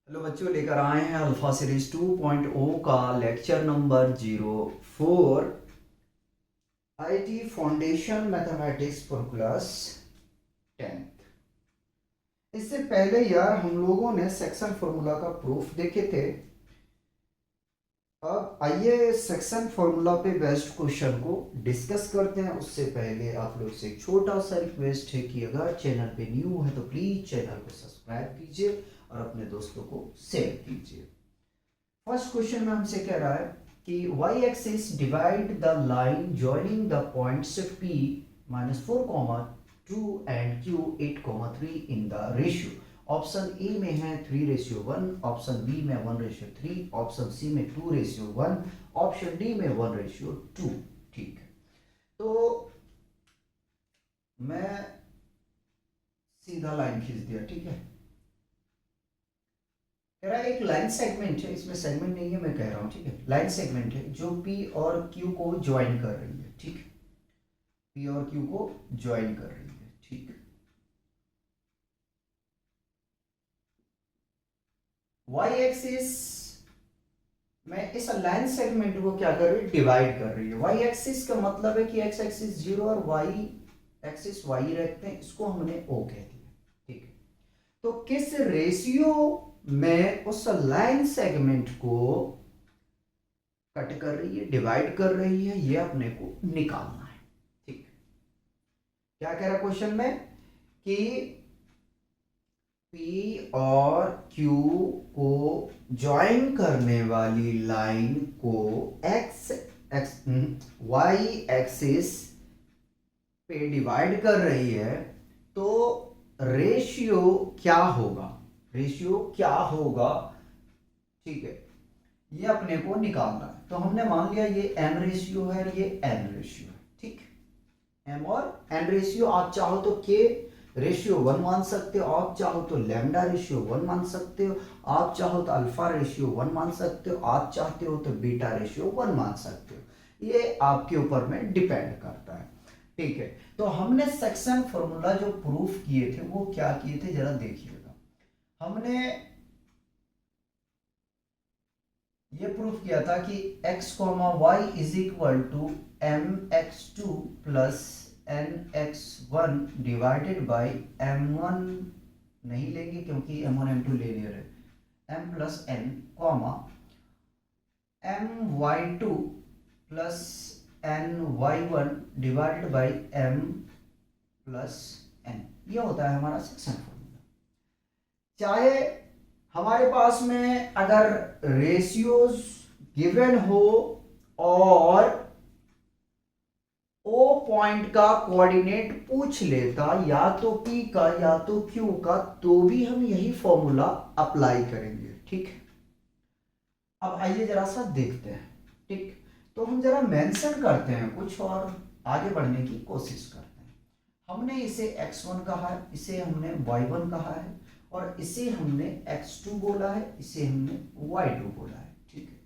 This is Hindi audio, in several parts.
हेलो बच्चों, लेकर आए हैं अल्फा सीरीज 2.0 का lecture number 04 IT foundation mathematics for class 10th। इससे पहले यार हम लोगों ने सेक्शन फॉर्मूला का प्रूफ देखे थे। अब आइए सेक्शन फॉर्मूला पे बेस्ड क्वेश्चन को डिस्कस करते हैं। उससे पहले आप लोग से एक छोटा सा रिक्वेस्ट है कि अगर चैनल पे न्यू है तो प्लीज चैनल को सब्सक्राइब कीजिए और अपने दोस्तों को शेयर कीजिए। फर्स्ट क्वेश्चन में हमसे कह रहा है कि y axis divide the line joining the points p -4, 2 and q 8, 3 in the ratio. Option A में है 3:1, ऑप्शन बी में 1:3, ऑप्शन सी में 2:1, ऑप्शन डी में 1:2। ठीक है, तो मैं सीधा लाइन खींच दिया। ठीक है, कह रहा है एक लाइन सेगमेंट है, इसमें सेगमेंट नहीं है, मैं कह रहा हूं। ठीक है, लाइन सेगमेंट है जो P और Q को ज्वाइन कर रही है। ठीक है, P और Q को ज्वाइन कर रही है। ठीक है, Y एक्सिस में इस लाइन सेगमेंट को क्या कर रही है, डिवाइड कर रही है। Y एक्सिस का मतलब है कि X एक्सिस 0 और Y एक्सिस Y रखते हैं, इसको हमने O कह दिया। ठीक है, तो किस रेशियो में उस लाइन सेगमेंट को कट कर रही है, डिवाइड कर रही है, ये अपने को निकालना है। ठीक, क्या कह रहा है क्वेश्चन में कि P और Q को ज्वाइन करने वाली लाइन को Y एक्सिस पे डिवाइड कर रही है, तो रेशियो क्या होगा, रेशियो क्या होगा। ठीक है, ये अपने को निकालना है। तो हमने मान लिया ये m रेशियो है, ये n रेशियो है। ठीक, m और n रेशियो, आप चाहो तो k रेशियो 1 मान सकते हो, आप चाहो तो लैम्डा रेशियो 1 मान सकते हो, आप चाहो तो अल्फा रेशियो 1 मान सकते हो, आप चाहते हो तो बीटा रेशियो 1 मान सकते हो। ये आपके ऊपर में डिपेंड करता है। ठीक है, तो हमने सेक्शन फॉर्मूला जो प्रूफ किए थे वो क्या किए थे, जरा देखिएगा। हमने ये प्रूफ किया था कि x, y is equal to mx2 plus nx1 divided by m1 नहीं लेंगे क्योंकि m1 m2 ले ले रहे, m plus n comma my2 plus ny1 divided by m plus n। ये होता है हमारा सेक्शन फॉर्मूला। चाहे हमारे पास में अगर रेशियोज गिवन हो और ओ पॉइंट का कोऑर्डिनेट पूछ लेता, या तो P का या तो Q का, तो भी हम यही फॉर्मूला अप्लाई करेंगे। ठीक है, अब आइए जरा सा देखते हैं। ठीक, तो हम जरा मेंशन करते हैं कुछ और आगे बढ़ने की कोशिश करते हैं। हमने इसे x1 कहा है, इसे हमने y1 कहा है, और इसे हमने x2 बोला है, इसे हमने y2 बोला है। ठीक है,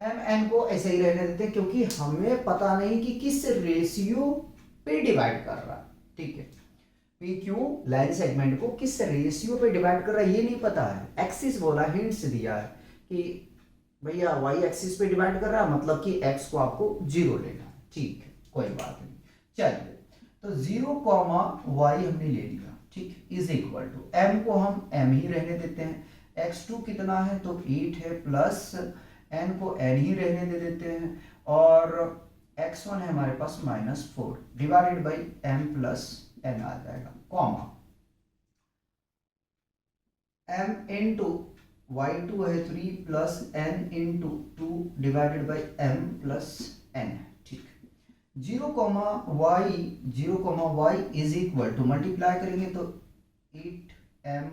एम एन को ऐसे ही रहने देते हैं क्योंकि हमें पता नहीं कि किस रेशियो पे डिवाइड कर रहा है। ठीक है, पी क्यू लाइन सेगमेंट को किस रेशियो पे डिवाइड कर रहा है ये नहीं पता है। एक्सिस बोला, हिंट्स दिया है कि भैया y एक्सिस पे डिवाइड कर रहा है, मतलब कि x को आपको 0 लेना है। ठीक है, कोई बात नहीं, चलिए तो 0 कॉमा y हमने ले लिया। ठीक, इज इक्वल टू m को हम m ही रहने देते हैं, x2 कितना है तो 8 है, प्लस n को n ही रहने दे देते हैं, और x1 है हमारे पास -4 divided by m plus n आ जाएगा, कॉमा m इंटू y2 है 3 plus n into 2 divided by m plus n। ठीक, 0, y is equal to multiply करेंगे तो 8m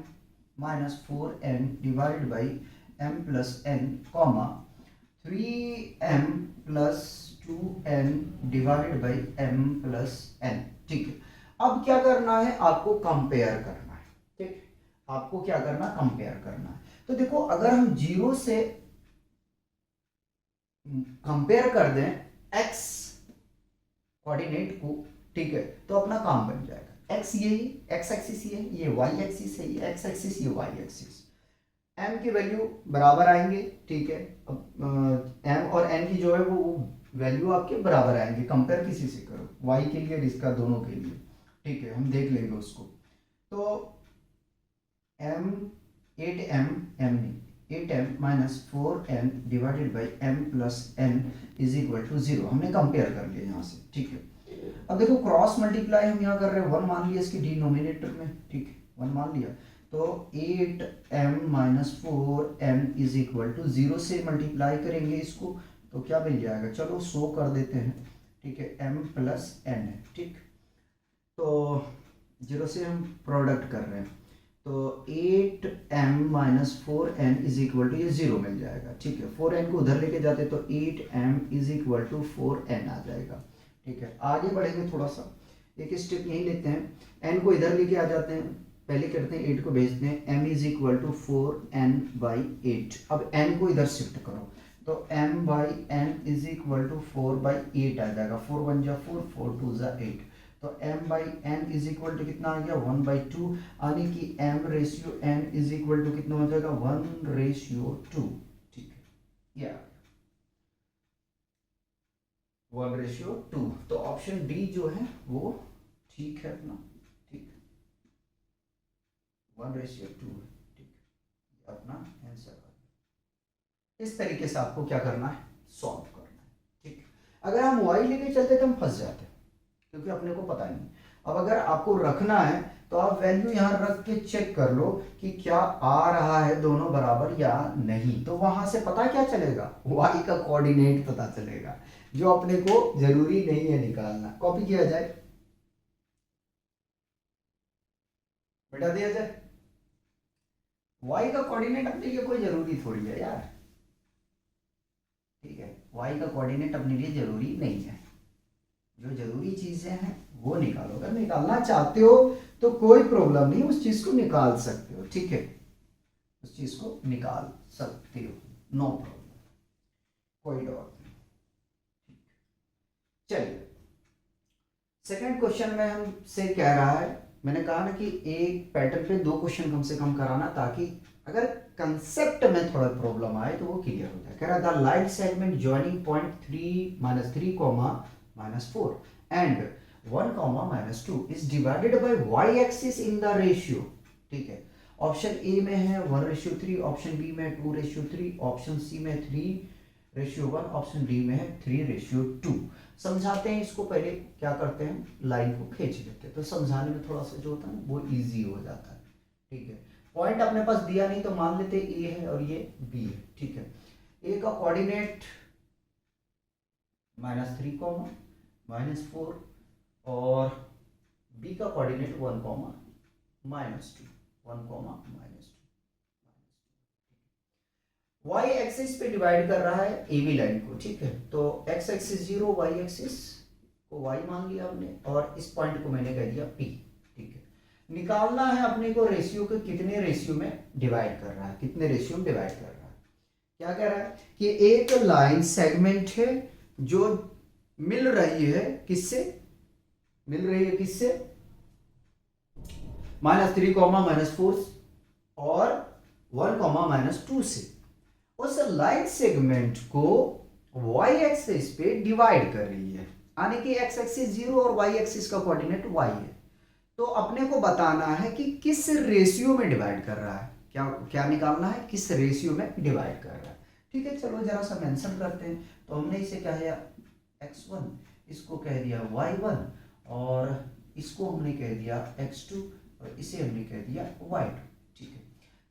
-4n divided by m plus n, comma 3m plus 2n divided by m plus n। ठीक है, अब क्या करना है, आपको कंपेयर करना है। ठीक, आपको क्या करना, कंपेयर करना है। तो देखो, अगर हम 0 से कंपेयर कर दें x कोऑर्डिनेट को, ठीक है, तो अपना काम बन जाएगा। x ये x एक्सिस ये y एक्सिस है, ये x एक्सिस ये y एक्सिस, एम की वैल्यू बराबर आएंगे, ठीक है। अब एम और एन की जो है वो वैल्यू आपके बराबर आएंगे, कंपेयर किसी से करो, वाई के लिए और इसका दोनों के लिए, ठीक है, हम देख लेंगे उसको। तो एम 8m, एम नहीं 8m minus 4n divided by m plus n is equal to 0, हमने कंपेयर कर लिया यहाँ से, ठीक है। अब देखो क्रॉस मल्टीप्लाई हम यहाँ कर रहे हैं, 1 मान लिया इसके डिनोमिनेटर में, ठीक है, 1 मान लिया, तो 8m minus 4n is equal to 0 से मल्टीप्लाई करेंगे इसको, तो क्या मिल जाएगा, चलो 100 कर देते हैं, ठीक है, m प्लस n है, ठीक। तो 0 से हम प्रोडक्ट कर रहे हैं, तो 8m minus 4n is equal to ये 0 मिल जाएगा, ठीक है। 4n को उधर लेके जाते तो 8m is equal to 4n आ जाएगा, ठीक है। आगे बढ़ेंगे थोड़ा सा, एक स्टेप यही लेते हैं, n को इधर लेके आ जाते हैं, पहले करते हैं 8 को भेजते हैं, m is equal to 4n by 8। अब n को इधर शिफ्ट करो, तो m by n is equal to 4 by 8 आ जाएगा, 4 1 जा 4, 4 2 जा 8, तो m by n is equal to कितना आ गया, 1 बाई 2, यानी कि m ratio n is equal to कितना हो जाएगा, 1 रेशियो 2, ठीक है, या 1 रेशियो 2। तो ऑप्शन डी जो है वो ठीक है अपना, ठीक, 1 रेशियो 2 है, ठीक, अपना आंसर। इस तरीके से आपको क्या करना है, सॉल्व करना है, ठीक। अगर हम y लेके चलते तो हम फंस जाते हैं, क्योंकि अपने को पता नहीं। अब अगर आपको रखना है तो आप वैल्यू यहां रख के चेक कर लो कि क्या आ रहा है दोनों बराबर या नहीं, तो वहां से पता क्या चलेगा, y का कोऑर्डिनेट पता चलेगा, जो अपने को जरूरी नहीं है निकालना। कॉपी किया जाए, बेटा दिया जाए, y का कोऑर्डिनेट अपने लिए कोई जरूरी थोड़ी है यार, ठीक है, y का कोऑर्डिनेट अपने लिए जरूरी नहीं है, जो जरूरी चीजें हैं वो निकालो। अगर निकालना चाहते हो तो कोई प्रॉब्लम नहीं, उस चीज को निकाल सकते हो, ठीक है, उस चीज को निकाल सकते हो, नो प्रॉब्लम, कोई डाउट नहीं। चलिए सेकंड क्वेश्चन में हमसे कह रहा है, मैंने कहा ना कि एक पैटर्न पे 2 क्वेश्चन कम से कम कराना, ताकि अगर कंसेप्ट में थोड़ा प्रॉब्लम आए तो वो क्लियर हो जाए। कह रहा था light segment joining point 3 comma -4 and 1 comma -2 is divided by y axis in the ratio, ठीक है। ऑप्शन ए में है 1:3, ऑप्शन बी में 2:3, ऑप्शन सी में 3:1, ऑप्शन डी में है 3:2। समझाते हैं इसको, पहले क्या करते हैं, लाइन को खींच लेते हैं, तो समझाने में थोड़ा सा जो होता है ना वो इजी हो जाता है, ठीक है। पॉइंट अपने पास दिया नहीं तो मान लेते ए है और ये बी है, ठीक है। ए का कोऑर्डिनेट -3 कॉमा -4 और बी का coordinate 1 comma -2, 1 comma -2। y axis पे डिवाइड कर रहा है ए बी लाइन को, ठीक है। तो x एक्सिस 0, y एक्सिस को y मान लिया हमने, और इस पॉइंट को मैंने कह दिया p, ठीक है। निकालना है अपने को रेशियो के कितने रेशियो में डिवाइड कर रहा है, कितने रेशियो में डिवाइड कर रहा है। क्या कह रहा है कि एक लाइन सेगमेंट है जो मिल रही है किससे, मिल रही है किससे, -3 -4 और 1 -2 से। उस लाइन सेगमेंट को y एक्सिस पे डिवाइड कर रही है, यानी कि x एक्सिस 0 और y एक्सिस का कोऑर्डिनेट y है। तो अपने को बताना है कि किस रेशियो में डिवाइड कर रहा है, क्या क्या निकालना है, किस रेशियो में डिवाइड कर रहा है, ठीक है। चलो जरा सा मेंशन करते हैं, तो हमने इसे क्या है x1, इसको कह दिया y1 और इसको हमने कह दिया x2 और इसे हमने कह दिया y2, ठीक है।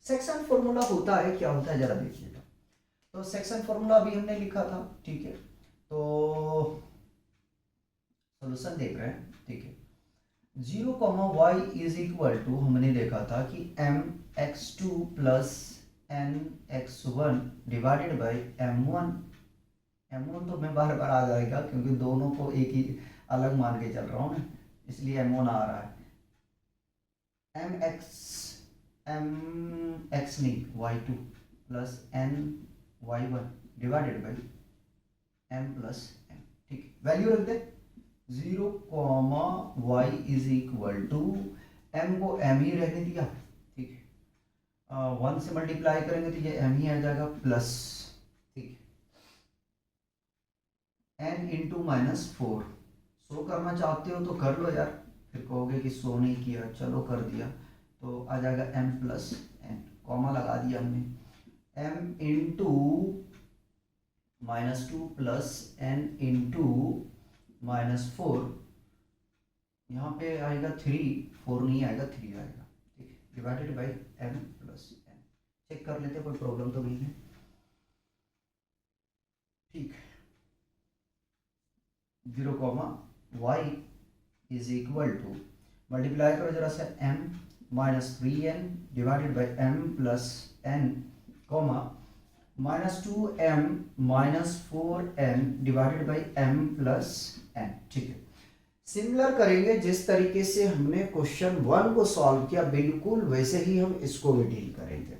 सेक्शन फॉर्मूला होता है, क्या होता है जरा देखिएगा। तो सेक्शन फॉर्मूला अभी हमने लिखा था, ठीक है। तो सॉल्यूशन देख रहे हैं, ठीक है। 0, y इज इक्वल टू हमने देखा था कि mx2 plus nx1 divided by m1। m1 तो मैं बार बार आ जाएगा क्योंकि दोनों को एक ही अलग मान के चल रहा हूँ ना, इसलिए m1 आ रहा है। mx नहीं y2 plus ny1 divided by m plus m, ठीक, वैल्यू रख दे 0, y is equal to m को m ही रहने दिया, ठीक है, 1 से मल्टीप्लाई करेंगे तो ये m ही आ जाएगा प्लस, ठीक है, n इंटू -4। शो करना चाहते हो तो कर लो यार, फिर कहोगे कि शो नहीं किया, चलो कर दिया, तो आ जाएगा m प्लस n, कॉमा लगा दिया हमने, m into -2 plus n into -4, यहाँ पे आएगा 3, 4 नहीं आएगा 3 आएगा, ठीक है, divided by m plus n। Check कर लेते, कोई प्रॉब्लम तो नहीं है, ठीक है। 0 comma y is equal to, multiply करो जरा से, m -3n divided by m plus n, comma -2m -4n divided by m plus n, ठीक है। सिमिलर करेंगे जिस तरीके से हमने क्वेश्चन 1 को सॉल्व किया, बिल्कुल वैसे ही हम इसको भी डील करेंगे।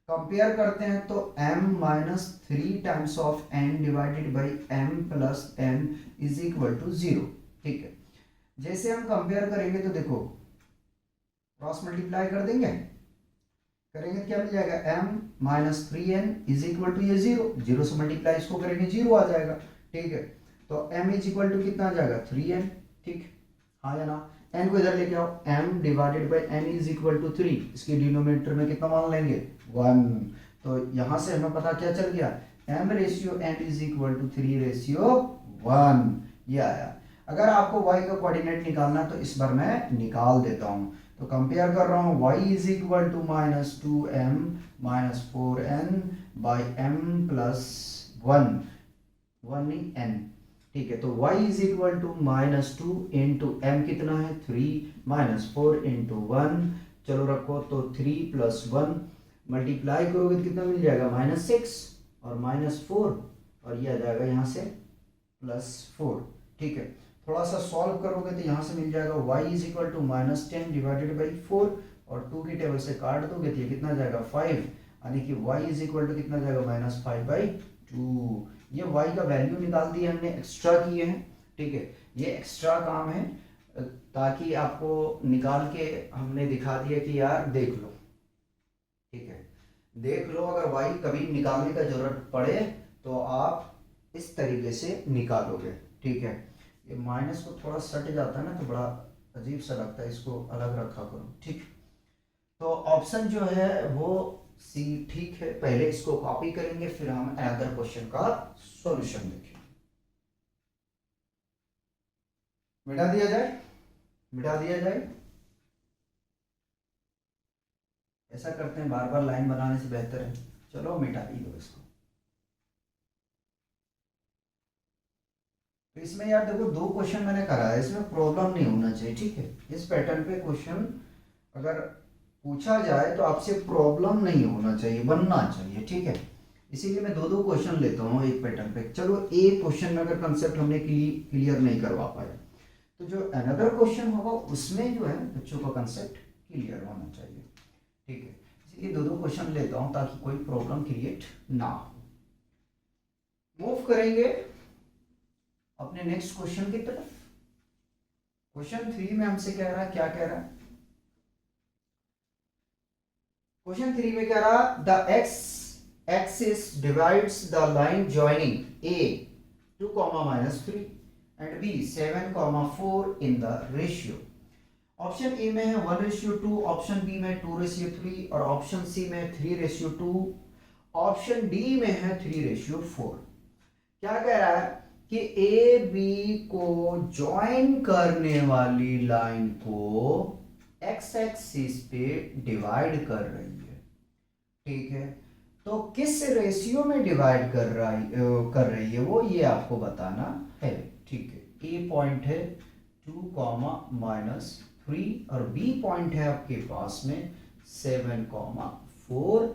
कंपेयर करते हैं तो m -3 times of n divided by m plus n is equal to 0, ठीक है। जैसे हम कंपेयर करेंगे तो देखो, क्रॉस मल्टीप्लाई कर देंगे, करेंगे क्या मिल जाएगा, m -3n is equal to ये 0, 0 से मल्टीप्लाई इसको करेंगे 0 आ जाएगा, ठीक है। तो m इज इक्वल टू कितना आ जाएगा, 3n, ठीक, हाँ या ना। n को इधर लेके आओ, m divided by n is equal to 3, इसके डिनोमिनेटर में कितना मान लेंगे, 1, तो यहाँ से हमें पता क्या चल गया, m ratio n is equal to 3 ratio 1, ये आया। अगर आपको y का कोऑर्डिनेट निकालना है तो इस बार मैं निकाल देता हूँ, तो कंपेयर कर रहा हूँ, y is equal to -2m -4n by m plus 1, 1 नहीं n, ठीक है। तो y is equal to -2 into m कितना है 3 -4 इंटू 1, चलो रखो, तो 3 प्लस 1 मल्टीप्लाई करोगे तो कितना मिल जाएगा, -6 और -4, और ये आ जाएगा यहाँ से +4, ठीक है। थोड़ा सा सॉल्व करोगे तो यहाँ से मिल जाएगा y is equal to -10 divided by 4, और 2 की टेबल से काट दोगे तो ये कितना जाएगा 5, यानी कि y इज इक्वल टू कितना जाएगा -5/2। ये y का वैल्यू निकाल दिया हमने, एक्स्ट्रा किए हैं, ठीक है, ये एक्स्ट्रा काम है, ताकि आपको निकाल के हमने दिखा दिया कि यार देख लो, ठीक है, देख लो, अगर y कभी निकालने का जरूरत पड़े तो आप इस तरीके से निकालोगे, ठीक है। ये माइनस को थोड़ा सट जाता है ना तो बड़ा अजीब सा लगता है, इसको अलग रखा करो, ठीक। तो ऑप्शन जो है वो सी ठीक है, पहले इसको कॉपी करेंगे, फिर हम अनदर क्वेश्चन का सॉल्यूशन देखेंगे। मिटा दिया जाए, मिटा दिया जाए, ऐसा करते हैं, बार बार लाइन बनाने से बेहतर है, चलो मिटा ही दो इसको। तो इसमें यार देखो, 2 क्वेश्चन मैंने करा है, इसमें प्रॉब्लम नहीं होना चाहिए, ठीक है। इस पैटर्न पे क्वेश्चन अगर पूछा जाए तो आपसे प्रॉब्लम नहीं होना चाहिए, बनना चाहिए, ठीक है। इसीलिए मैं 2 क्वेश्चन लेता हूँ एक पैटर्न पे। चलो एक क्वेश्चन में अगर कंसेप्ट हमने क्लियर नहीं करवा पाया तो जो अनदर क्वेश्चन होगा उसमें जो है बच्चों का कंसेप्ट क्लियर होना चाहिए, ठीक है। इसीलिए 2 क्वेश्चन लेता हूँ ताकि कोई प्रॉब्लम क्रिएट ना हो। मूव करेंगे अपने नेक्स्ट क्वेश्चन की तरफ। क्वेश्चन 3 में हमसे कह रहा है, क्या कह रहा है, क्वेश्चन 3 में कह रहा, the x axis divides the line joining a 2, -3 and b 7, 4 in the ratio. Option A में है 1:2, ऑप्शन बी में 2:3 और ऑप्शन सी में 3:2, ऑप्शन डी में है 3:4। क्या कह रहा है कि ए बी को ज्वाइन करने वाली लाइन को एक्स एक्सिस पे डिवाइड कर रही है, ठीक है। तो किस रेशियो में डिवाइड कर रही है वो, ये आपको बताना है, ठीक है। ए पॉइंट है 2, -3 और बी पॉइंट है आपके पास में 7, 4,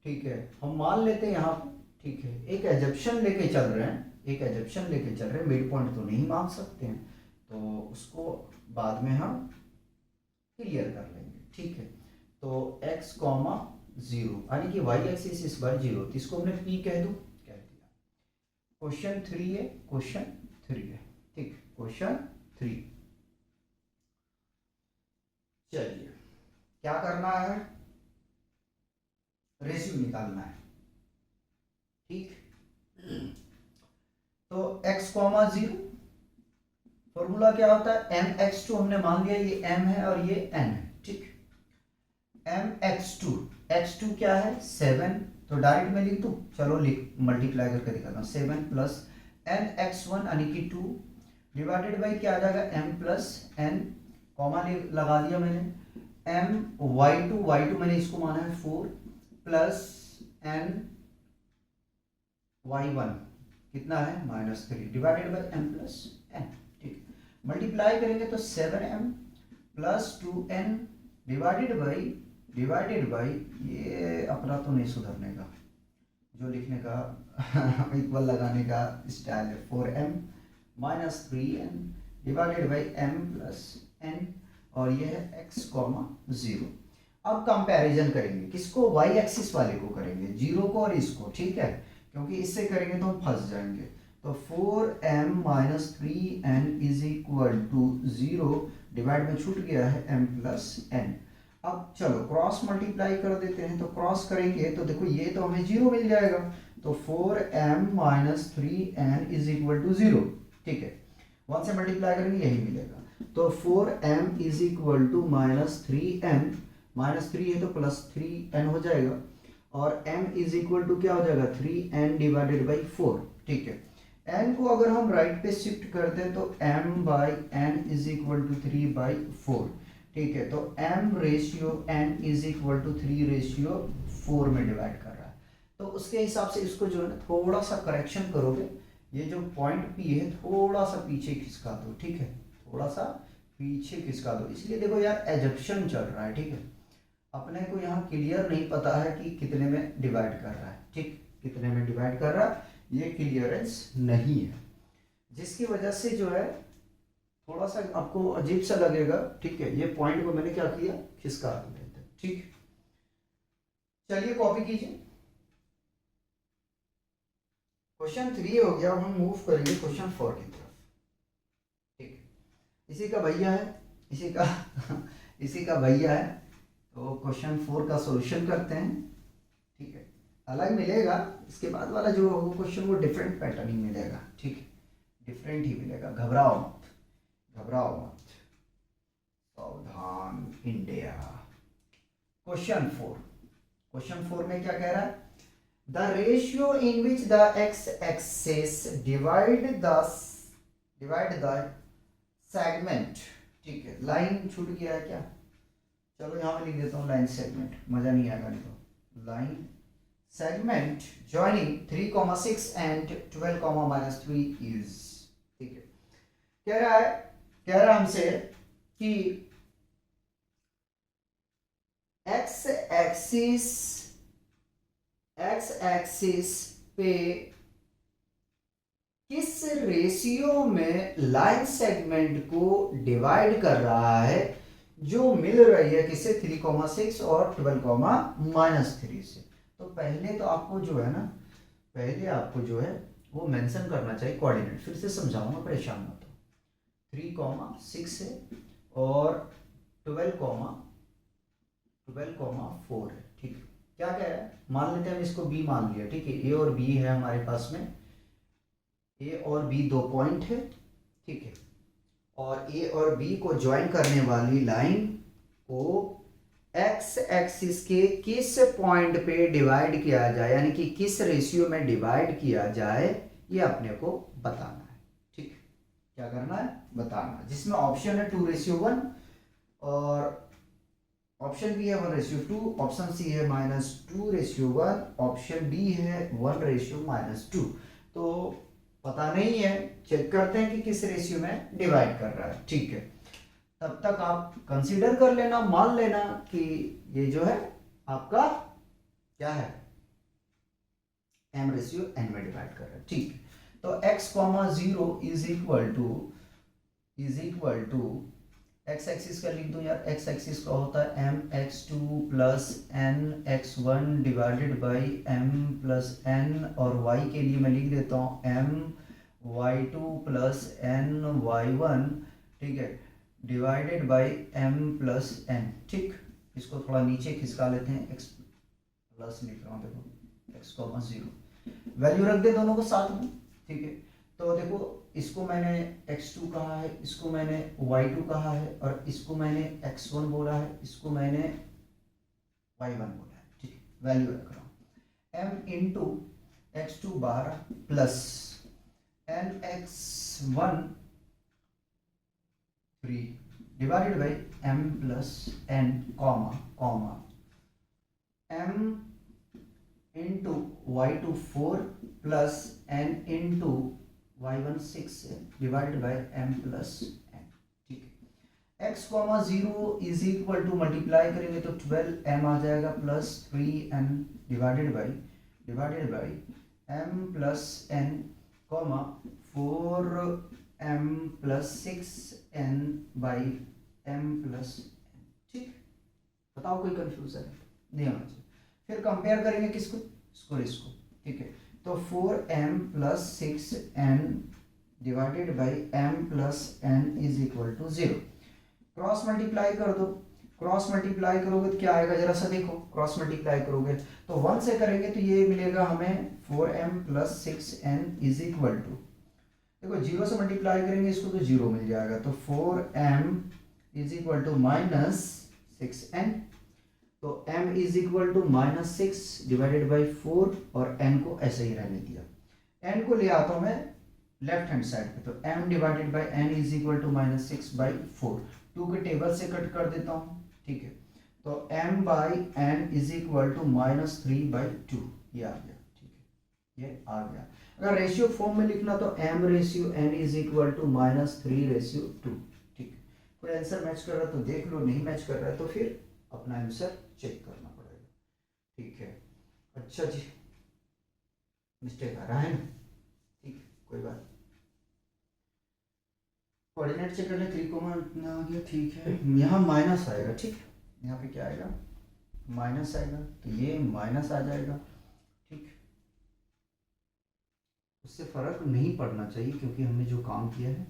ठीक है। हम मान लेते हैं यहाँ पे, ठीक है, एक एजप्शन लेके चल रहे हैं, एक एजप्शन लेके चल रहे हैं, मिड पॉइंट तो नहीं मांग सकते हैं, तो उसको बाद में हम क्लियर कर लेंगे, ठीक है। तो x, 0, यानी कि y एक्सिस इस बार 0, तो इसको हमने p कह दूं, कह दिया। क्वेश्चन 3 है, क्वेश्चन 3 है, ठीक, क्वेश्चन 3। चलिए क्या करना है, रेशियो निकालना है, ठीक। तो x कॉमा 0, फॉर्मूला क्या होता है, एम एक्स टू, हमने मान लिया ये m है और ये n है, ठीक। एम एक्स टू क्या है 7, तो डायरेक्ट में लिख दूं, चलो लिख मल्टीप्लाई करके दिखाता हूँ, 7 प्लस एन एक्स वन यानी कि 2 डिवाइडेड बाई क्या आ जाएगा m प्लस n, कॉमा लगा दिया मैंने, m y2 मैंने इसको माना है 4 प्लस n y1 कितना है -3 divided by m plus n, ठीक। मल्टीप्लाई करेंगे तो 7m plus 2n divided by ये अपना तो नहीं सुधरने का, जो लिखने का इक्वल लगाने का स्टाइल है, 4m minus 3n divided by m plus n, और ये है x कॉमा 0। अब कंपैरिजन करेंगे, किसको, y एक्सिस वाले को करेंगे, 0 को और इसको, ठीक है, क्योंकि इससे करेंगे तो हम फंस जाएंगे। तो 4m minus 3n is equal to 0, divide में छूट गया है m प्लस n। अब चलो क्रॉस मल्टीप्लाई कर देते हैं, तो क्रॉस करेंगे तो देखो ये तो हमें 0 मिल जाएगा, तो 4m minus 3n is equal to 0, ठीक है, 1 से मल्टीप्लाई करेंगे यही मिलेगा, तो 4m is equal to minus 3n, minus 3 है तो प्लस 3n हो जाएगा, और m इज इक्वल टू क्या हो जाएगा 3n डिवाइडेड बाई 4, ठीक है। n को अगर हम राइट पे शिफ्ट कर दें तो m by n is equal to 3 by 4, ठीक है, तो m ratio n is equal to 3 ratio 4 में डिवाइड कर रहा है, तो उसके हिसाब से इसको जो है ना थोड़ा सा करेक्शन करोगे, ये जो पॉइंट p है थोड़ा सा पीछे खिसका दो, ठीक है, थोड़ा सा पीछे खिसका दो, इसलिए देखो यार एजप्शन चल रहा है, ठीक है, अपने को यहाँ क्लियर नहीं पता है कि कितने में डिवाइड कर रहा है, ठीक, कितने में डिवाइड कर रहा है ये क्लियरेंस नहीं है, जिसकी वजह से जो है थोड़ा सा आपको अजीब सा लगेगा, ठीक है, ये पॉइंट को मैंने क्या किया, खिसका दिया, ठीक। चलिए कॉपी कीजिए, क्वेश्चन 3 हो गया, अब हम मूव करेंगे क्वेश्चन 4 की तरफ, ठीक। इसी का भैया है, इसी का भैया है, तो क्वेश्चन 4 का सॉल्यूशन करते हैं, ठीक है, अलग मिलेगा, इसके बाद वाला जो क्वेश्चन वो डिफरेंट पैटर्न ही मिलेगा, ठीक है, डिफरेंट ही मिलेगा, घबराओ मत, सावधान इंडिया। क्वेश्चन 4 में क्या कह रहा है, the ratio in which the x axis divide the segment, ठीक है, लाइन छूट गया है क्या, चलो यहाँ में लिख देता हूँ लाइन सेगमेंट, मजा नहीं आएगा नहीं तो, line segment joining 3,6 and 12,-3 is, ठीक है, कह रहा हमसे कि एक्स एक्सिस पे किस रेशियो में लाइन सेगमेंट को डिवाइड कर रहा है, जो मिल रही है किसे 3,6 और 12,-3 से। तो पहले तो आपको जो है ना, वो मेंशन करना चाहिए कोऑर्डिनेट, फिर से समझाऊंगा, परेशान मत हो, 3,6 है और 12,4 है, ठीक है, क्या कह रहा है, मान लेते हैं हम इसको b मान लिया, ठीक है, a और b है हमारे पास में, a और b 2 पॉइंट है, ठीक है, और a और b को ज्वाइन करने वाली लाइन को x एक्सिस के किस पॉइंट पे डिवाइड किया जाए, यानी कि किस रेशियो में डिवाइड किया जाए, ये अपने को बताना है, ठीक, क्या करना है, बताना, जिसमें ऑप्शन है 2:1 और ऑप्शन बी है 1:2, ऑप्शन सी है -2:1, ऑप्शन डी है 1:-2, तो पता नहीं है, चेक करते हैं कि किस रेशियो में डिवाइड कर रहा है, ठीक है, तब तक आप कंसीडर कर लेना, मान लेना कि ये जो है आपका क्या है, m/n में डिवाइड कर रहा है, ठीक है, तो x,0 is equal to x axis का लिख दूं यार, x एक्सिस का होता है mx2 plus nx1 divided by m plus n, और y के लिए मैं लिख देता हूँ my2 प्लस ny1, ठीक है, divided by m plus n, ठीक, इसको थोड़ा नीचे खिसका लेते हैं, प्लस लिख रहा हूँ, देखो x कॉमा 0, वैल्यू रख दे दोनों को साथ में, ठीक है। तो देखो इसको मैंने x2 कहा है, इसको मैंने y2 कहा है, और इसको मैंने x1 बोला है, इसको मैंने y1 बोला है, ठीक है। वैल्यू रख रहा हूँ m into x2 12 plus n x1 3 divided by m plus n comma m into y2 4 plus n into y1 6 divided by m plus n, ठीक है। x comma 0 is equal to multiply करेंगे तो 12m आ जाएगा plus 3n divided by m plus n comma 4m plus 6n by m plus n, ठीक। बताओ कोई कंफ्यूजन नहीं होना चाहिए। फिर कंपेयर करेंगे किसको, इसको, ठीक है। तो 4m plus 6n divided by m plus n is equal to 0। Cross multiply कर दो, क्रॉस मल्टीप्लाई करोगे तो क्या आएगा, जरा सा देखो। क्रॉस मल्टीप्लाई करोगे तो 1 से करेंगे तो ये मिलेगा हमें 4m plus 6n is equal to, देखो 0 से मल्टीप्लाई करेंगे इसको तो 0 मिल जाएगा, तो 4m is equal to minus 6n, तो m is equal to minus 6 divided by 4 और n को ऐसे ही रहने दिया। n को ले आता हूं मैं लेफ्ट हैंड साइड पे, तो m divided by n is equal to minus 6 by 4, 2 के टेबल से कट कर देता हूं, ठीक है। तो m by n is equal to minus 3 by 2, ये आ गया, ठीक है, ये आ गया। अगर रेशियो फॉर्म में लिखना तो m ratio n is equal to minus 3 ratio 2, ठीक है। कोई आंसर मैच कर रहा है तो देख लो, नहीं मैच कर रहा है तो फिर अपना आंसर चेक करना पड़ेगा, ठीक है। अच्छा जी, मिस्टेक आ रहा है ना, ठीक, कोई बात। कोऑर्डिनेट चेक करने 3 कॉमा आ गया, ठीक है। यहाँ माइनस आएगा, ठीक, यहाँ पे क्या आएगा, माइनस आएगा, तो ये माइनस आ जाएगा, ठीक। उससे फर्क नहीं पड़ना चाहिए क्योंकि हमने जो काम किया है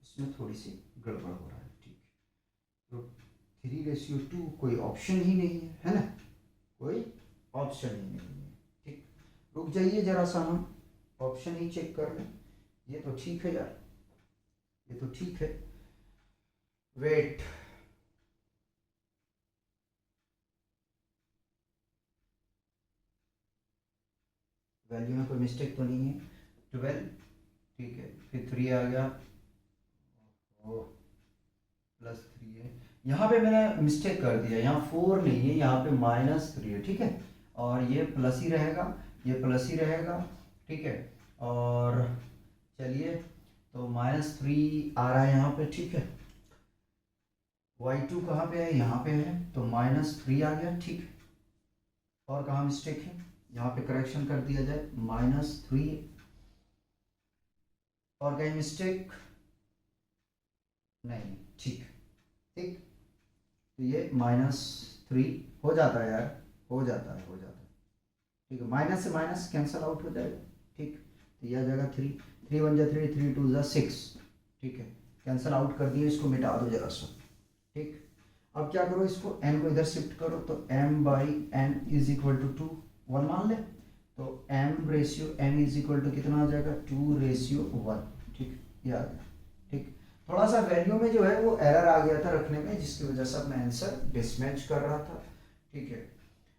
उसमें थोड़ी सी गड़बड़ हो रहा है, ठीक। तो 3:2 कोई ऑप्शन ही नहीं है ना, कोई ऑप्शन ही नहीं है, ठीक। रुक जाइए जरा सा, हम ऑप्शन ही चेक कर लें। ये तो ठीक है यार, ये तो ठीक है, वेट, वैल्यू में कोई मिस्टेक तो नहीं है, 12, ठीक है। फिर 3 आ गया, प्लस 3 है, यहाँ पे मैंने मिस्टेक कर दिया, यहाँ 4 नहीं है, यहाँ पे माइनस 3 है, ठीक है। और ये प्लस ही रहेगा, ये प्लस ही रहेगा, ठीक है। और चलिए, तो माइनस 3 आ रहा है यहाँ पे, ठीक है। y2 कहाँ पे है, यहाँ पे है, तो माइनस 3 आ गया, ठीक। और कहाँ मिस्टेक है, यहाँ पे करेक्शन कर दिया जाए, माइनस 3, और कहीं मिस्टेक नहीं, ठीक, ठीक। तो ये माइनस 3 हो जाता है यार, हो जाता है, ठीक है। माइनस से माइनस कैंसल आउट हो जाएगा, ठीक। तो यह आ जाएगा 3, 3 1 जा 3, 3 2 जा 6, ठीक है। कैंसल आउट कर दिए, इसको मिटा दो जरा सा, ठीक। अब क्या करो, इसको n को इधर शिफ्ट करो, तो m by n is equal to 2, 1 मान ले, तो m ratio n is equal to कितना आ जाएगा, 2:1, ठीक, ये आ गया, ठीक। थोड़ा सा वैल्यू में जो है वो एरर आ गया था रखने में, जिसकी वजह से अपना आंसर डिसमैच कर रहा था, ठीक है।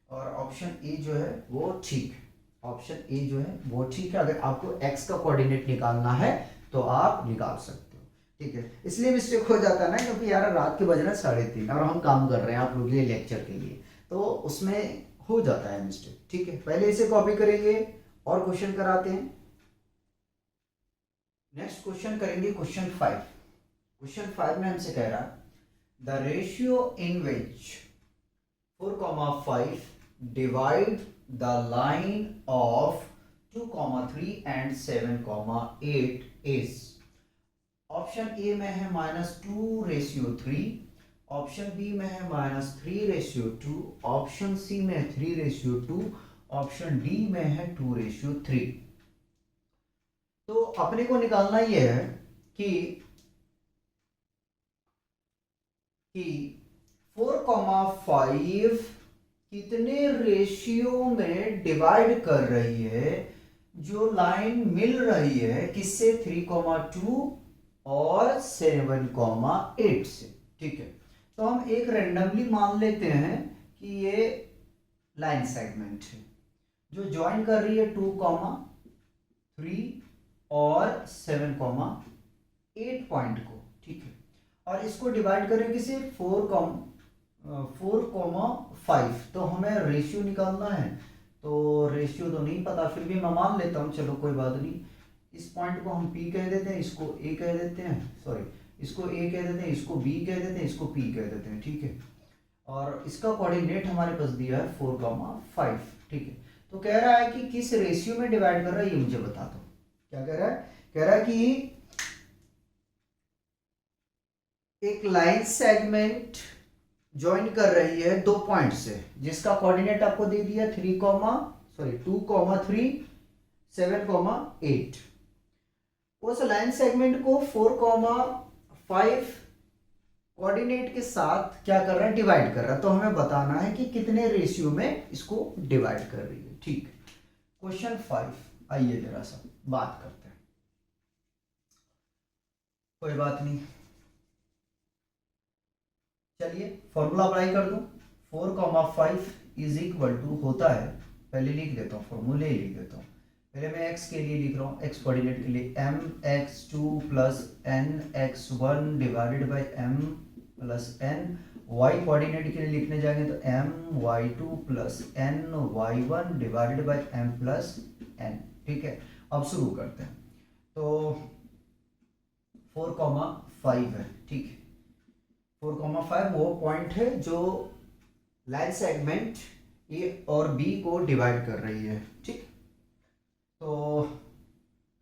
और ऑप्शन ए जो है वो ठीक है, ऑप्शन ए जो है वो ठीक है। अगर आपको x का कोऑर्डिनेट निकालना है तो आप निकाल सकते हो, ठीक है। इसलिए मिस्टेक हो जाता है ना, क्योंकि यार रात के बज रहे हैं 3:30 और हम काम कर रहे हैं आप लोग के लिए, लेक्चर के लिए, तो उसमें हो जाता है मिस्टेक, ठीक है। पहले इसे कॉपी करेंगे और क्वेश्चन कराते हैं। नेक्स्ट क्वेश्चन करेंगे क्वेश्चन 5। क्वेश्चन 5 में हमसे कह रहा, the ratio in which 4,5 divide the line of 2,3 and 7,8 is, option A में है -2:3, ऑप्शन बी में है -3:2, ऑप्शन सी में है 3:2, ऑप्शन डी में है 2:3। तो अपने को निकालना यह है कि 4,5 कितने रेशियो में डिवाइड कर रही है जो लाइन मिल रही है किससे, 3,2 और 7,8 से। ठीक है, तो हम एक रेंडमली मान लेते हैं कि ये लाइन सेगमेंट है जो ज्वाइन कर रही है 2,3 और 7,8 पॉइंट को। ठीक है, और इसको डिवाइड करें किसे, 4,5। तो हमें रेशियो निकालना है, तो रेशियो तो नहीं पता, फिर भी मैं मान लेता हूँ, चलो कोई बात नहीं। इस पॉइंट को हम P कह देते हैं, इसको A कह देते हैं, सॉरी इसको A कह देते हैं, इसको B कह देते हैं, इसको P कह देते हैं। ठीक है, और इसका कोऑर्डिनेट हमारे पास दिया है 4,5। ठीक है, तो कह रहा है कि किस रेशियो में डिवाइड कर रहा है ये मुझे बता दो। क्या कह रहा है, कह रहा है कि एक लाइन सेगमेंट ज्वाइन कर रही है दो पॉइंट से जिसका कोऑर्डिनेट आपको दे दिया 2,3 7,8। उस लाइन सेगमेंट को 4,5 कोऑर्डिनेट के साथ क्या कर रहा है, डिवाइड कर रहा है। तो हमें बताना है कि कितने रेशियो में इसको डिवाइड कर रही है। ठीक, क्वेश्चन 5, आइए जरा सा बात करते हैं। कोई बात नहीं, चलिए फॉर्मूला अप्लाई कर दूं। 4,5 इज इक्वल टू होता है, पहले लिख देता हूँ, फॉर्मूले ही लिख देता हूँ। पहले मैं x के लिए लिख रहा हूँ, x कोऑर्डिनेट के लिए mx2 plus nx1 divided by m plus n। y coordinate के लिए लिखने जाएंगे तो my2 plus ny1 divided by m plus n। ठीक है, अब शुरू करते हैं। तो 4,5 है। ठीक है, 4,5 वो पॉइंट है जो लाइन सेगमेंट ए और बी को डिवाइड कर रही है। ठीक, तो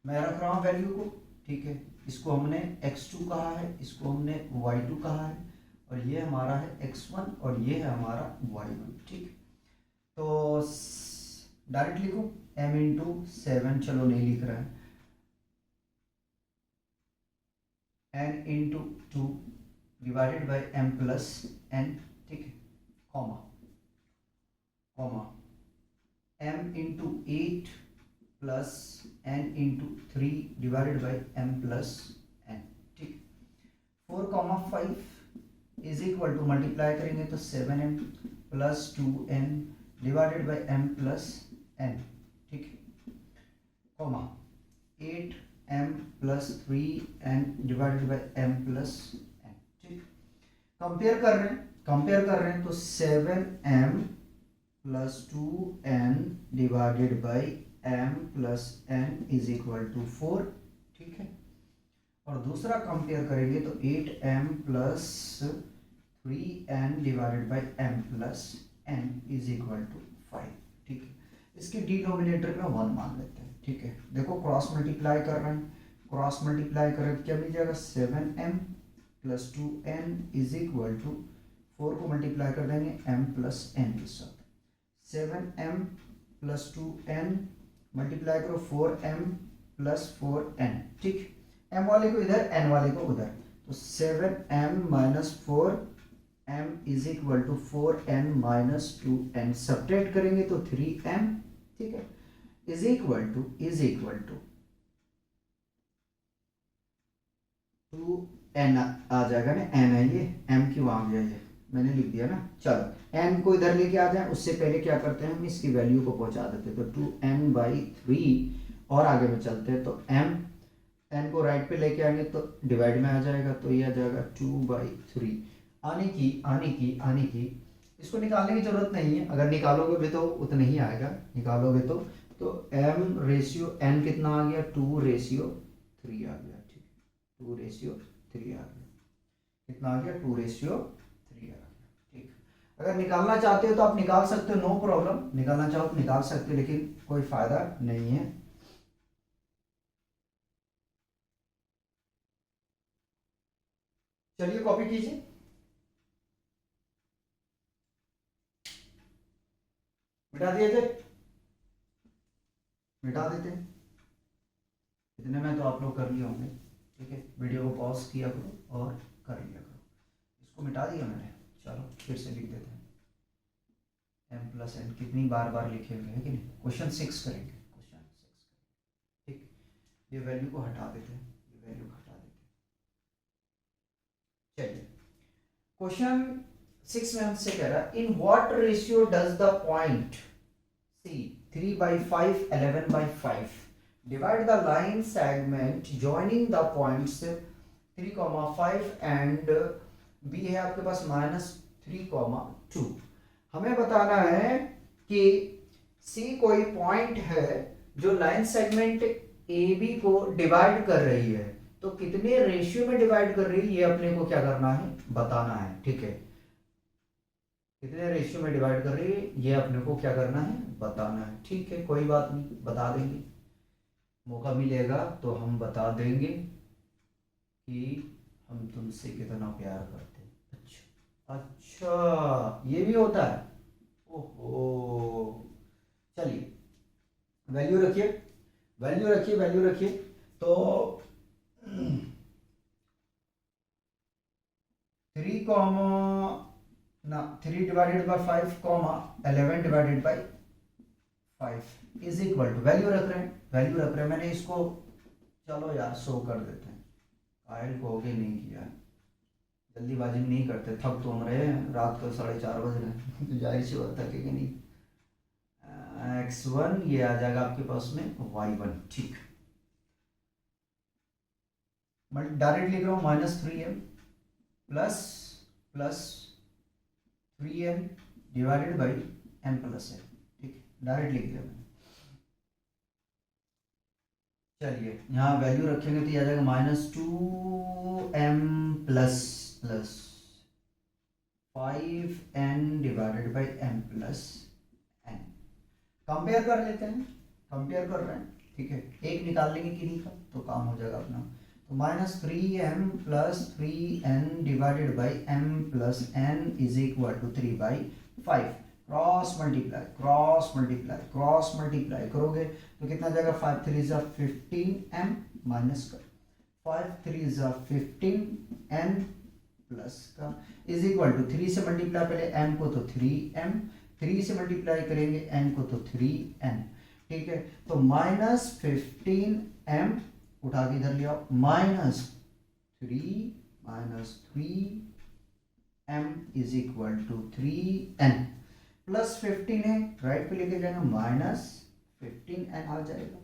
मैं रख रहा हूँ वैल्यू को। ठीक है, इसको हमने x2 कहा है, इसको हमने y2 कहा है, और ये हमारा है x1 और ये है हमारा y1। ठीक, तो डायरेक्ट लिखूं m इंटू 7, चलो नहीं लिख रहा है, n into 2 divided by m plus n। ठीक है, comma comma m into 8 plus n into 3 divided by m plus n। ठीक, 4,5 इज इक्वल टू मल्टीप्लाई करेंगे तो 7m plus 2n divided by m plus n। ठीक, comma 8m plus 3n divided by m plus n। ठीक, कंपेयर कर रहे हैं तो 7m plus 2n divided by m plus n is equal to 4। ठीक है, और दूसरा कंपेयर करेंगे तो 8m plus 3n divided by m plus n is equal to 5। ठीक है, इसके डिनोमिनेटर में 1 मान लेते हैं। ठीक है, देखो क्रॉस मल्टीप्लाई कर रहे हैं, क्रॉस मल्टीप्लाई करें तो क्या मिल जाएगा, 7m plus 2n is equal to 4 को मल्टीप्लाई कर देंगे m प्लस n के साथ, 7m प्लस 2n मल्टीप्लाई करो 4m प्लस 4n। ठीक, m वाले को इधर n वाले को उधर, तो 7m minus 4m is equal to 4n minus 2n, subtract करेंगे तो 3m। ठीक है, इज इक्वल टू 2n आ जाएगा ना, n है ये, m क्यों आ गया ये मैंने लिख दिया ना। चलो n को इधर लेके आ जाए, उससे पहले क्या करते हैं हम इसकी वैल्यू को पहुंचा देते हैं, तो 2n/3 और आगे में चलते हैं तो m, n को राइट पे लेके आएंगे तो डिवाइड में आ जाएगा, तो ये आ जाएगा 2/3। आने की इसको निकालने की जरूरत नहीं है, अगर निकालोगे भी तो उतना ही आएगा, निकालोगे तो m रेशियो n कितना आ गया, 2/3 आ गया। ठीक, 2/3 आ गया, कितना आ गया, 2/3 आ गया। ठीक, अगर निकालना चाहते हो तो आप निकाल सकते हो, नो प्रॉब्लम, निकालना चाहो तो निकाल सकते हो, लेकिन कोई फायदा नहीं है। चलिए कॉपी कीजिए, मिटा दिए थे, मिटा देते हैं, इतने में तो आप लोग कर लिए होंगे। ठीक है, वीडियो को पॉज किया करो और कर लिया करो। इसको मिटा दिया मैंने, चलो फिर से लिख देते हैं m प्लस n कितनी बार बार लिखे हुए हैं कि नहीं। क्वेश्चन 6 करेंगे, क्वेश्चन 6। ठीक, ये वैल्यू को हटा देते हैं, ये वैल्यू को हटा देते हैं। चलिए क्वेश्चन 6 में हमसे कह रहा है in what ratio does the point C 3/5 11/5 divide the line segment joining the points 3,5 and b है आपके पास -3,2। हमें बताना है कि c कोई पॉइंट है जो लाइन सेगमेंट AB को डिवाइड कर रही है, तो कितने रेशियो में डिवाइड कर रही है ये अपने को क्या करना है, बताना है। ठीक है, कितने रेशियो में डिवाइड कर रही है ये अपने को क्या करना है, बताना है। ठीक है, कोई बात नहीं, बता देंगे, मौका मिलेगा तो हम बता देंगे कि हम तुमसे कितना प्यार करते हैं। अच्छा अच्छा, ये भी होता है। ओहो, चलिए वैल्यू रखिए, वैल्यू रखिए, वैल्यू रखिए। तो 3 divided by 5 11 divided by 5 is equal to, value रख रहे हैं, वैल्यू रख रहे हैं। मैंने इसको चलो यार शो कर देते हैं, कायल को होगे नहीं किया, जल्दीबाजी में नहीं करते, थक तो हम रहे हैं, रात को 4:30 बज रहे तो जाहिर सी बात थकेंगे नहीं। x1 ये आ जाएगा आपके पास में y1। ठीक, मैं डायरेक्ट लिख रहा हूँ -3m plus 3n divided by m plus n। ठीक, डायरेक्ट लिख दिया मैंने। चलिए यहाँ वैल्यू रखेंगे तो ये आ जाएगा -2m plus 5n divided by m plus n। Compare कर लेते हैं, कंपेयर कर रहे हैं। ठीक है, एक निकाल लेंगे किन्हीं का तो काम हो जाएगा अपना। तो -3m plus 3n divided by m plus n is equal to 3/5। Cross multiply, cross multiply, cross multiply करोगे तो कितना जाएगा, 5 3 जा 15m माइनस का 5 3 जा 15n प्लस का इज इक्वल टू 3 से मल्टीप्लाई पहले m को तो 3m, 3 से मल्टीप्लाई करेंगे n को तो 3n। ठीक है, तो -15m उठा के इधर ले आओ, -3m is equal to 3n plus 15 है, राइट पे लेके जाएंगे -15n आ जाएगा,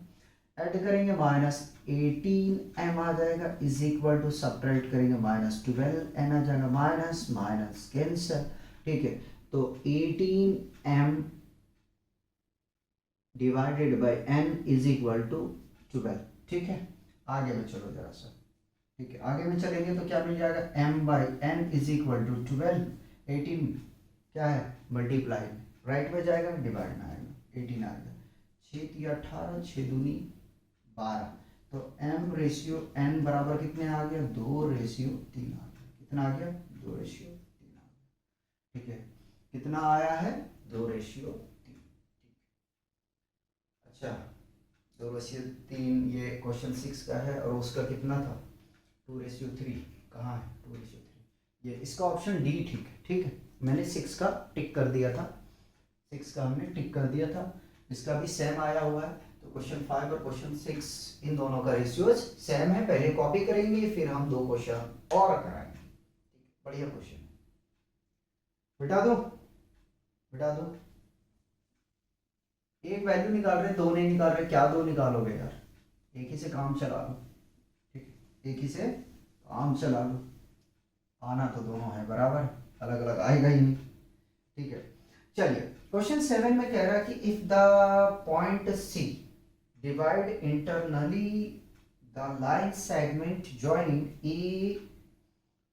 ऐड करेंगे -18m आ जाएगा इज इक्वल टू सब्ट्रैक्ट करेंगे -12n आ जाएगा, माइनस माइनस कैंसिल। ठीक है, तो 18m divided by n is equal to 12। ठीक है, आगे में चलो जरा सा। ठीक है, आगे में चलेंगे तो क्या मिल जाएगा, m/n इज इक्वल टू 12। 18 क्या है, मल्टीप्लाई में, राइट में जाएगा, डिवाइड में आएगा, 18 आएगा, 6 3 18, 6 दूनी 12। तो m/n बराबर कितने आ गया, 2/3 आ गया। कितना आ गया, 2/3 आ गया। ठीक है, कितना आया है, 2/3। अच्छा, 2/3 ये क्वेश्चन 6 का है, और उसका कितना था, 2/3। कहाँ है 2/3, ये इसका ऑप्शन डी। ठीक है, ठीक है, मैंने 6 का टिक कर दिया था, 6 का हमने टिक कर दिया था, इसका भी सेम आया हुआ है। तो क्वेश्चन 5 और क्वेश्चन 6 इन दोनों का रेशियोज सेम है। पहले कॉपी करेंगे, फिर हम 2 क्वेश्चन और कराएंगे। बढ़िया क्वेश्चन है, बिठा दो, बिठा दो। एक वैल्यू निकाल रहे, 2 नहीं निकाल रहे, क्या 2 निकालोगे यार, एक ही से काम चला लो। ठीक है, एक ही से काम चला लो, आना तो दोनों है बराबर, अलग अलग आएगा ही नहीं। ठीक है, चलिए क्वेश्चन 7 में कह रहा है कि if the point C divide internally the line segment joining A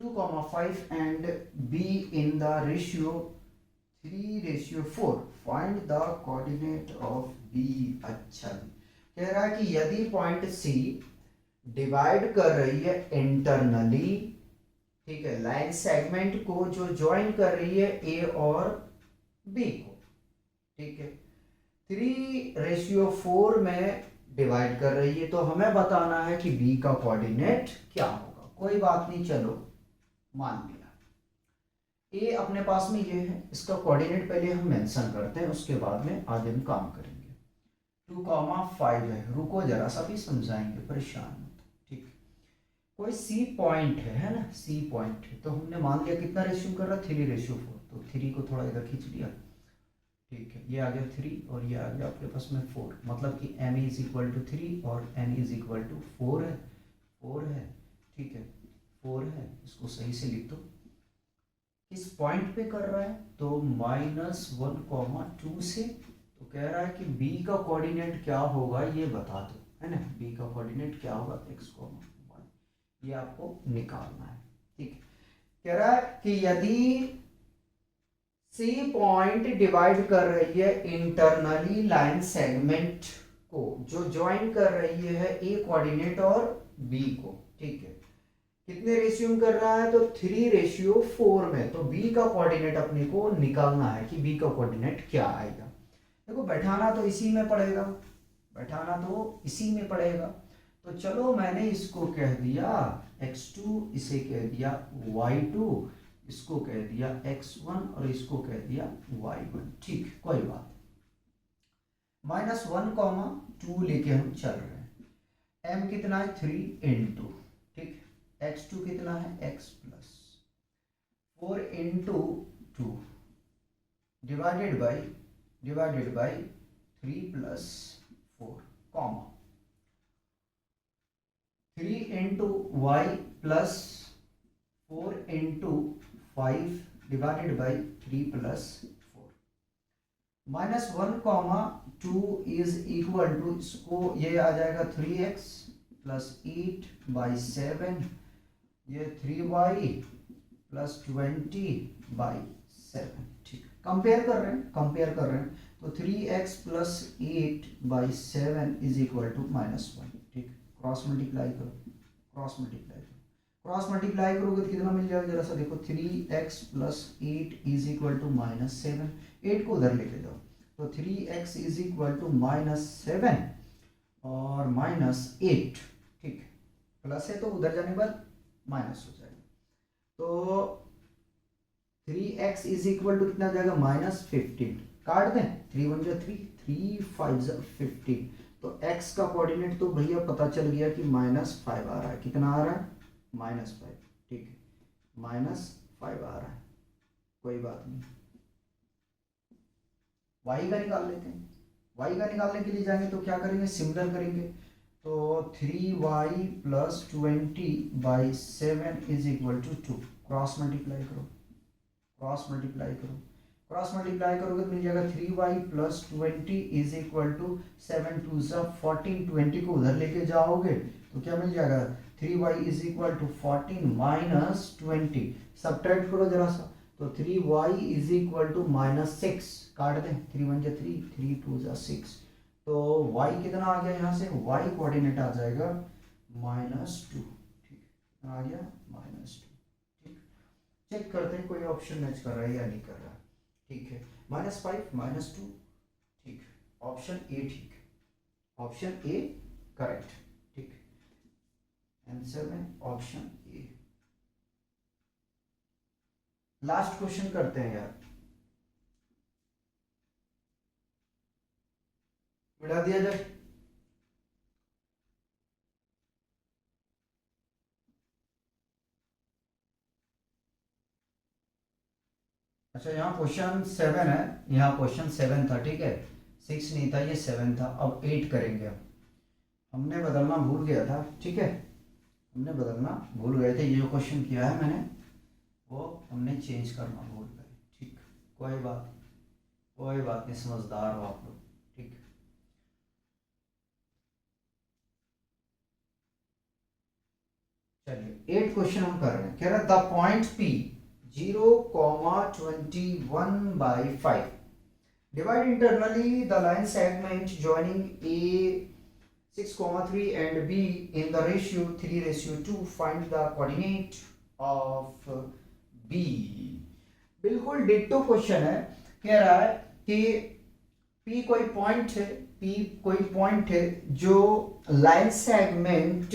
2,5 and B in the ratio 3/4 find the coordinate of B। अच्छा, कह रहा है कि यदि पॉइंट C डिवाइड कर रही है इंटरनली, ठीक है, लाइन सेगमेंट को जो ज्वाइन कर रही है A और B को, ठीक है, 3/4 में डिवाइड कर रही है, तो हमें बताना है कि B का कोऑर्डिनेट क्या होगा। कोई बात नहीं, चलो मान लिया। ए अपने पास में ये है, इसका कोऑर्डिनेट पहले हम मेंशन करते हैं, उसके बाद में आगे हम काम करेंगे। 2,5 है, रुको जरा सा भी समझाएंगे, परेशान मत। ठीक, कोई सी पॉइंट है ना, सी पॉइंट है, तो हमने मान लिया कितना रेशियो कर रहा है, 3:4, तो 3 को थोड़ा इधर खींच लिया। ठीक है, ये आ गया 3 और ये आ गया आपके पास में 4, मतलब कि m इज इक्वल टू 3 और n इज इक्वल टू 4 है, 4 है। ठीक है, 4 है, इसको सही से लिख दो। किस पॉइंट पे कर रहा है, तो -1,2 से, तो कह रहा है कि b का कोऑर्डिनेट क्या होगा ये बता दो, है ना। b का कोऑर्डिनेट क्या होगा, x, y, ये आपको निकालना है। ठीक, कह रहा है कि यदि सी पॉइंट डिवाइड कर रही है इंटरनली लाइन सेगमेंट को, जो ज्वाइन कर रही है ए कोऑर्डिनेट और बी को। ठीक है, कितने रेशियो में कर रहा है, तो 3:4 में। तो बी का कोऑर्डिनेट अपने को निकालना है कि बी का कोऑर्डिनेट क्या आएगा। देखो बैठाना तो इसी में पड़ेगा, बैठाना तो इसी में पड़ेगा। तो चलो मैंने इसको कह दिया x2, इसे कह दिया y2, इसको कह दिया x1 और इसको कह दिया y1। ठीक, कोई बात। -1,2 लेके हम चल रहे हैं। m कितना है, 3 इंटू, ठीक, x2 कितना है, x plus 4 into 2 divided by 3 plus 4, comma 3 into y plus 4 into 5 divided by 3 plus 4। -1,2 is equal to, इसको ये आ जाएगा 3x प्लस 8 बाई 7, ये 3y प्लस 20 बाई 7। ठीक, कंपेयर कर रहे हैं, तो 3x plus 8 by 7 is equal to -1। ठीक, क्रॉस मल्टीप्लाई करोगे तो कितना मिल जाएगा, जरा सा देखो, 3x plus 8 is equal to -7, 8 को उधर लेके जाओ, तो 3x इज इक्वल टू -7 और -8। ठीक, प्लस है तो उधर जाने के बाद माइनस हो जाएगा, तो 3x इज इक्वल टू कितना जाएगा, -15। काट दें, 3 1 जा 3, 3 5 जा 15, तो x का कोऑर्डिनेट तो भैया पता चल गया कि -5 आ रहा है। कितना आ रहा है, -5। ठीक है, -5 आ रहा है, कोई बात नहीं। y का निकाल लेते हैं, y का निकालने के लिए जाएंगे तो क्या करेंगे, सिमिलर करेंगे, तो 3y plus 20 by 7 is equal to 2। Cross multiply करोगे तो मिल जाएगा 3y plus 20 is equal to 7 2 14, 20 को उधर लेके जाओगे तो क्या मिल जाएगा, 3y is equal to 14 minus 20, subtract करो जरा सा, तो 3y इज इक्वल टू -6, काट दें, 3 1 जा 3, 3 2 जा 6, तो y कितना आ गया, यहाँ से y कोऑर्डिनेट आ जाएगा -2। ठीक, आ गया -2। ठीक, चेक करते हैं कोई ऑप्शन मैच कर रहा है या नहीं कर रहा है। ठीक है, -5 -2। ठीक, ऑप्शन ए ठीक, ऑप्शन ए करेक्ट। ठीक, आंसर में ऑप्शन ए। लास्ट क्वेश्चन करते हैं यार, मिटा दिया जाए। अच्छा, यहाँ क्वेश्चन 7 है, यहाँ क्वेश्चन 7 था, ठीक है, 6 नहीं था, ये 7 था। अब 8 करेंगे हम, हमने बदलना भूल गया था। ठीक है, हमने बदलना भूल गए थे, ये जो क्वेश्चन किया है मैंने वो हमने चेंज करना भूल गए। ठीक, कोई बात नहीं, समझदार हो आप लोग। ठीक, चलिए 8 क्वेश्चन हम कर रहे हैं। कह रहा है the point P 0,21/5 divide internally the line segment joining A 6,3 and B in the ratio 3:2. Find the coordinate of B। बिल्कुल डिट्टो क्वेश्चन है। कह रहा है कि P कोई पॉइंट है जो लाइन सेगमेंट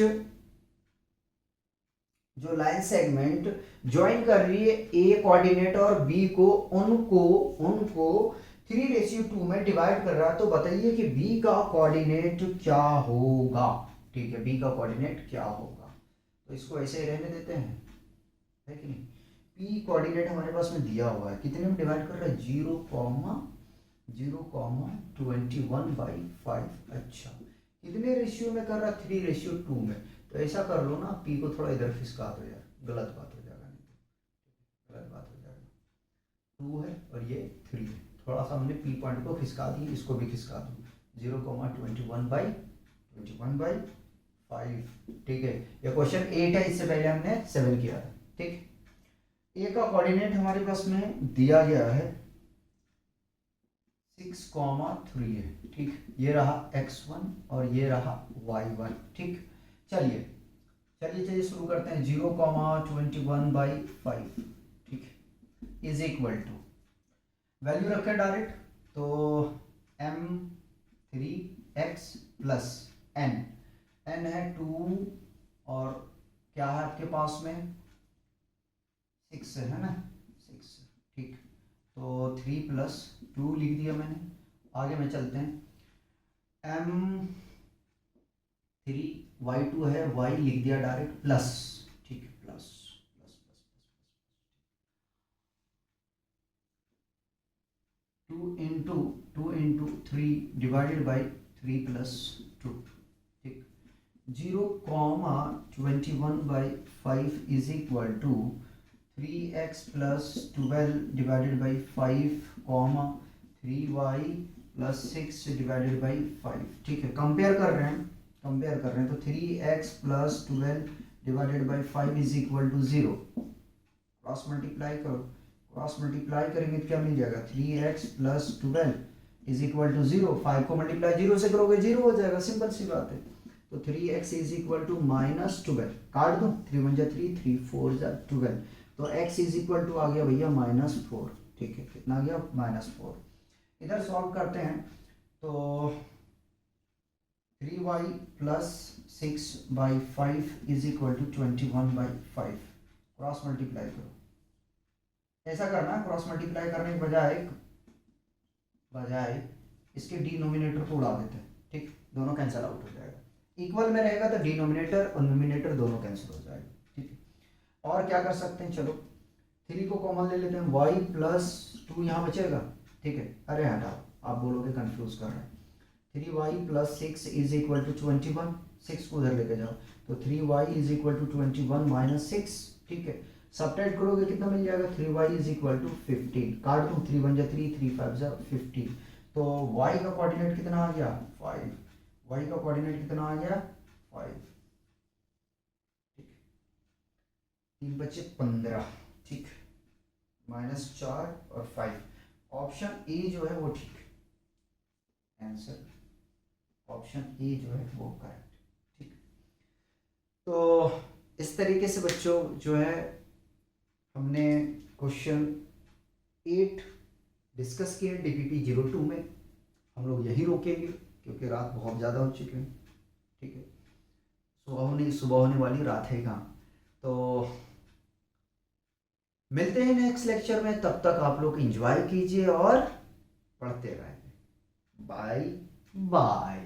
ज्वाइन कर रही है ए कोऑर्डिनेट और बी को, उनको उनको 3:2 में डिवाइड कर रहा है। तो बताइए कि बी का कोऑर्डिनेट क्या होगा। ठीक है, बी का कोऑर्डिनेट क्या होगा। तो इसको ऐसे ही रहने देते हैं, है कि नहीं। पी कोऑर्डिनेट हमारे पास में दिया हुआ है, कितने में डिवाइड कर रहा है, 0,21/5। अच्छा, कितने रेशियो में कर रहा है, 3:2 में। तो ऐसा कर लो ना, पी को थोड़ा इधर खिसका दो यार, गलत बात हो जाएगा, नहीं तो गलत बात हो जाएगा। 2 है और ये 3 है, थोड़ा सा हमने पी पॉइंट को खिसका दी, इसको भी खिसका दो, 0,21/5। ठीक है, ये क्वेश्चन 8 है, इससे पहले हमने 7 किया था। ठीक, ए का कोऑर्डिनेट हमारे पास में दिया गया है 6,3 है। ठीक, ये रहा x1 और ये रहा y1। ठीक, चलिए चलिए चलिए शुरू करते हैं। 0,21/5 ठीक इज इक्वल टू, वैल्यू रखें डायरेक्ट, तो m3x प्लस n है 2 और क्या है आपके पास में 6 है ना, 6। ठीक, तो 3 + 2 लिख दिया मैंने। आगे में चलते हैं, m3y2 है, y लिख दिया डायरेक्ट प्लस। ठीक, plus plus plus 2 × 3 divided by 3 + 2। ठीक, 0,21/5 is equal to 3x + 12 divided by 5, 3y + 6 divided by 5। ठीक है, कंपेयर कर रहे हैं तो 3x + 12 divided by 5 is equal to 0। Cross multiply करो, क्रॉस मल्टीप्लाई करेंगे तो क्या मिल जाएगा, 3x + 12 इज इक्वल टू 0। 5 को मल्टीप्लाई 0 से करोगे 0 हो जाएगा, सिंपल सी बात है। तो 3x इज इक्वल टू -12, काट दो, 3 × 3, 3 × 4 = 12। तो x इज इक्वल टू आ गया भैया -4। ठीक है, कितना आ गया, -4। इधर सॉल्व करते हैं, तो 3y + 6/5 is equal to 21/5। Cross multiply करो, ऐसा करना, क्रॉस मल्टीप्लाई करने के बजाय इसके डिनोमिनेटर को उड़ा देते हैं। ठीक, दोनों कैंसिल आउट हो जाएगा। इक्वल में रहेगा तो डिनोमिनेटर और न्यूमिनेटर दोनों कैंसिल हो जाएगा। ठीक है, और क्या कर सकते हैं, चलो 3 को कॉमन ले लेते हैं, y + 2 यहाँ बचेगा। ठीक है, अरे हटाओ, आप बोलोगे कंफ्यूज कर रहे हैं। 3y + 6 इज इक्वल टू 21, 6 को उधर लेके जाओ, तो 3y इज इक्वल टू 21 - 6। ठीक है, सब्ट्रैक्ट करोगे कितना मिल जाएगा, 3y इज इक्वल टू 15। काट दूँ, 3 × 3, 3 × 5 = 15। तो y का कोऑर्डिनेट कितना आ गया, 5। y का कोऑर्डिनेट कितना आ गया, 5। ठीक, 3 बचे 15। ठीक, -4 और 5, ऑप्शन ए जो है वो ठीक आंसर, ऑप्शन ए जो है वो करेक्ट। ठीक, तो इस तरीके से बच्चों जो है हमने क्वेश्चन 8 डिस्कस किए DPP 02 में। हम लोग यही रोकेंगे क्योंकि रात बहुत ज़्यादा हो चुकी है। ठीक है, सुबह होने वाली रात है कहाँ। तो मिलते हैं नेक्स्ट लेक्चर में, तब तक आप लोग एंजॉय कीजिए और पढ़ते रहें। Bye bye.